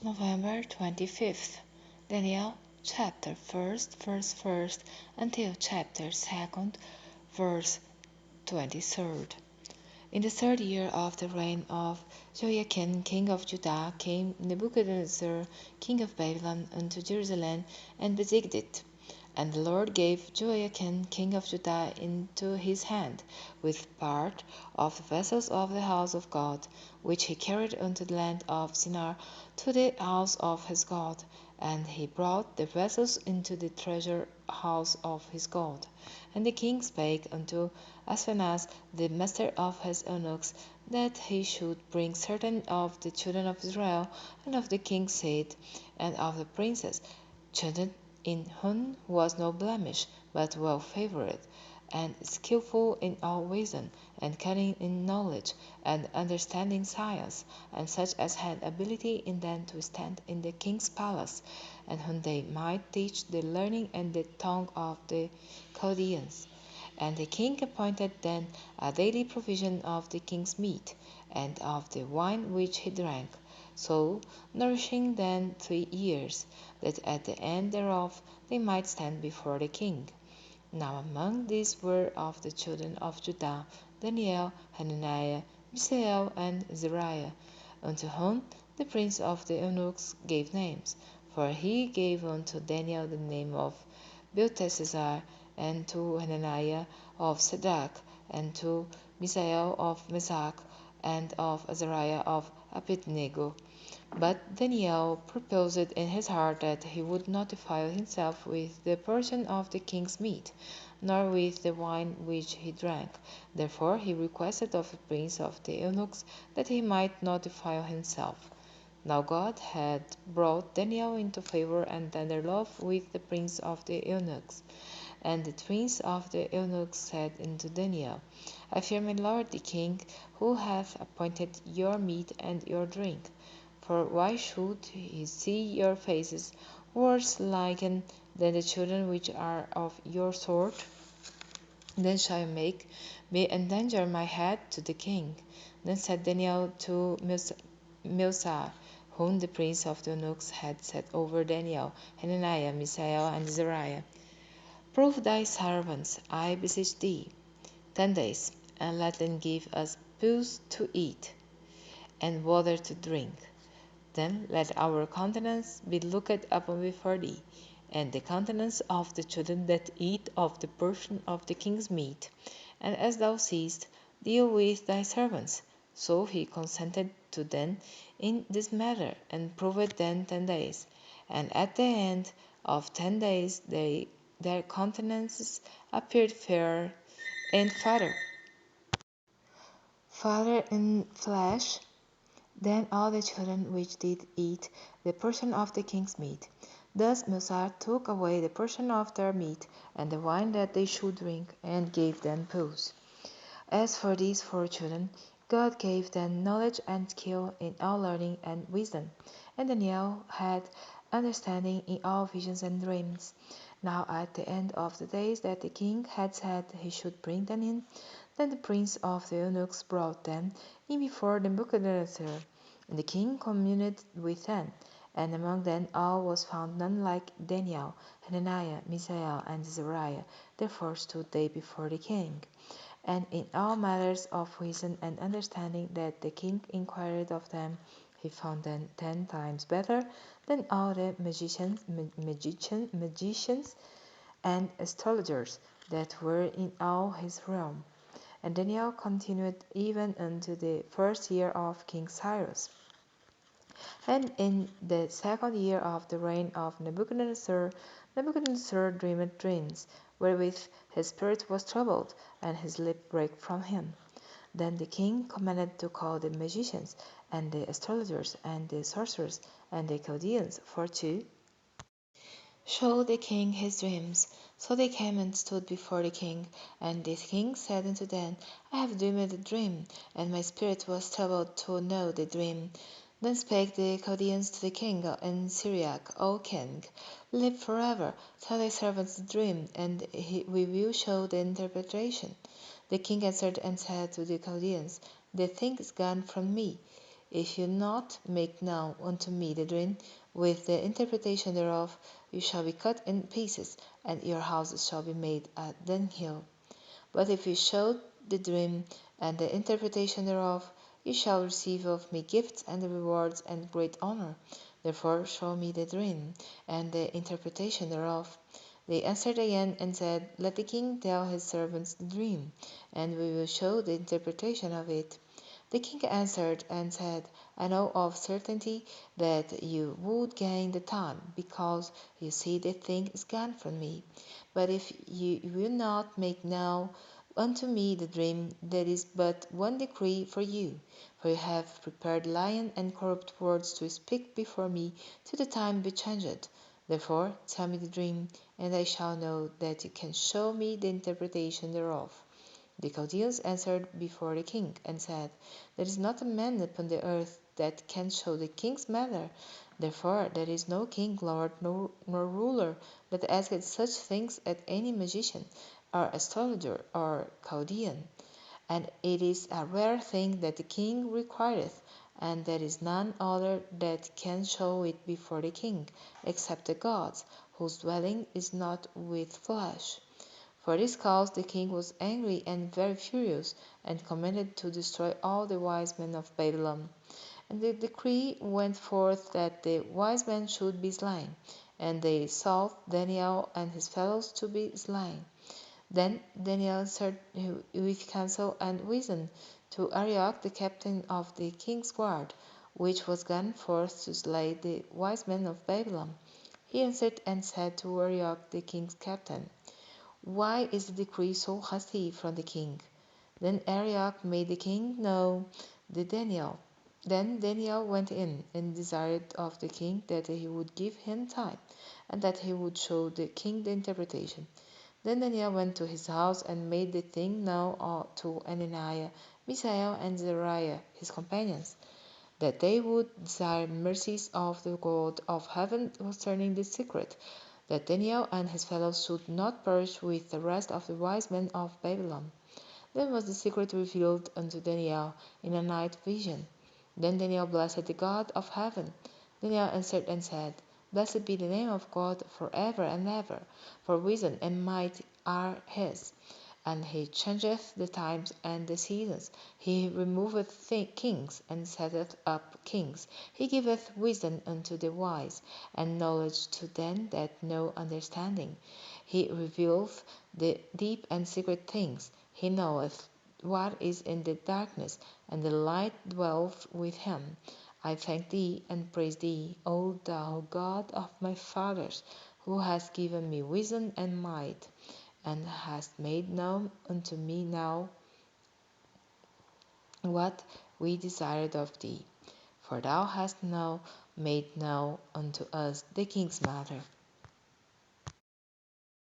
November 25th, Daniel chapter 1st, verse 1st until chapter 2nd, verse 23rd. In the third year of the reign of Joachim king of Judah came Nebuchadnezzar king of Babylon unto Jerusalem and besieged it. And the Lord gave Joachim king of Judah into his hand, with part of the vessels of the house of God, which he carried unto the land of Shinar to the house of his God. And he brought the vessels into the treasure house of his God. And the king spake unto Ashpenaz, the master of his eunuchs, that he should bring certain of the children of Israel, and of the king's seed, and of the princes, children in whom was no blemish, but well favoured, and skilful in all wisdom, and cunning in knowledge, and understanding science, and such as had ability in them to stand in the king's palace, and whom they might teach the learning and the tongue of the Chaldeans. And the king appointed then a daily provision of the king's meat, and of the wine which he drank, so nourishing them 3 years, that at the end thereof they might stand before the king. Now among these were of the children of Judah Daniel, Hananiah, Mishael, and Azariah, unto whom the prince of the eunuchs gave names. For he gave unto Daniel the name of Belteshazzar, and to Hananiah of Shadrach, and to Mishael of Meshach, and of Azariah of Abednego. But Daniel purposed in his heart that he would not defile himself with the portion of the king's meat, nor with the wine which he drank. Therefore he requested of the prince of the eunuchs that he might not defile himself. Now God had brought Daniel into favor and tender love with the prince of the eunuchs. And the prince of the eunuchs said unto Daniel, I fear my lord the king, who hath appointed your meat and your drink. For why should he see your faces worse liken than the children which are of your sort? Then shall I make me endanger my head to the king. Then said Daniel to Milsar, whom the prince of the eunuchs had set over Daniel, Hananiah, Mishael, and Azariah, Prove thy servants, I beseech thee, 10 days, and let them give us pulse to eat, and water to drink. Then let our countenance be looked upon before thee, and the countenance of the children that eat of the portion of the king's meat. And as thou seest, deal with thy servants. So he consented to them in this matter, and proved them 10 days. And at the end of 10 days their countenances appeared fair and fatter in flesh than all the children which did eat the portion of the king's meat. Thus Moses took away the portion of their meat, and the wine that they should drink, and gave them pause. As for these 4 children, God gave them knowledge and skill in all learning and wisdom. And Daniel had understanding in all visions and dreams. Now at the end of the days that the king had said he should bring them in, then the prince of the eunuchs brought them in before Nebuchadnezzar. And the king communed with them, and among them all was found none like Daniel, Hananiah, Mishael, and Azariah. Therefore stood they before the king. And in all matters of wisdom and understanding that the king inquired of them, he found them 10 times better than all the magicians and astrologers that were in all his realm. And Daniel continued even unto the first year of King Cyrus. And in the second year of the reign of Nebuchadnezzar, Nebuchadnezzar dreamed dreams, wherewith his spirit was troubled, and his lip brake from him. Then the king commanded to call the magicians, and the astrologers, and the sorcerers, and the Chaldeans, for to show the king his dreams. So they came and stood before the king. And the king said unto them, I have dreamed a dream, and my spirit was troubled to know the dream. Then spake the Chaldeans to the king in Syriac, O king, live forever. Tell thy servants the dream, and we will show the interpretation. The king answered and said to the Chaldeans, The thing is gone from me. If you not make known unto me the dream with the interpretation thereof, you shall be cut in pieces, and your houses shall be made a dunghill. But if you show the dream and the interpretation thereof, you shall receive of me gifts and rewards and great honor. Therefore show me the dream and the interpretation thereof. They answered again and said, Let the king tell his servants the dream, and we will show the interpretation of it. The king answered and said, I know of certainty that you would gain the time, because you see the thing is gone from me. But if you will not make known unto me the dream, there is but one decree for you. For you have prepared lying and corrupt words to speak before me till the time be changed. Therefore tell me the dream, and I shall know that you can show me the interpretation thereof. The Chaldeans answered before the king, and said, There is not a man upon the earth that can show the king's matter. Therefore there is no king, lord, nor ruler that asketh such things at any magician, or astrologer, or Chaldean. And it is a rare thing that the king requireth, and there is none other that can show it before the king, except the gods, whose dwelling is not with flesh. For this cause the king was angry and very furious, and commanded to destroy all the wise men of Babylon. And the decree went forth that the wise men should be slain, and they sought Daniel and his fellows to be slain. Then Daniel answered with counsel and wisdom to Arioch the captain of the king's guard, which was gone forth to slay the wise men of Babylon. He answered and said to Arioch the king's captain, Why is the decree so hasty from the king? Then Arioch made the king know the Daniel. Then Daniel went in and desired of the king that he would give him time, and that he would show the king the interpretation. Then Daniel went to his house and made the thing known to Ananiah, Mishael, and Azariah, his companions, that they would desire mercies of the God of heaven concerning this secret, that Daniel and his fellows should not perish with the rest of the wise men of Babylon. Then was the secret revealed unto Daniel in a night vision. Then Daniel blessed the God of heaven. Daniel answered and said, Blessed be the name of God for ever and ever, for wisdom and might are his. And he changeth the times and the seasons. He removeth kings, and setteth up kings. He giveth wisdom unto the wise, and knowledge to them that know understanding. He revealeth the deep and secret things. He knoweth what is in the darkness, and the light dwelleth with him. I thank thee and praise thee, O thou God of my fathers, who hast given me wisdom and might, and hast made known unto me now what we desired of thee. For thou hast now made known unto us the king's matter.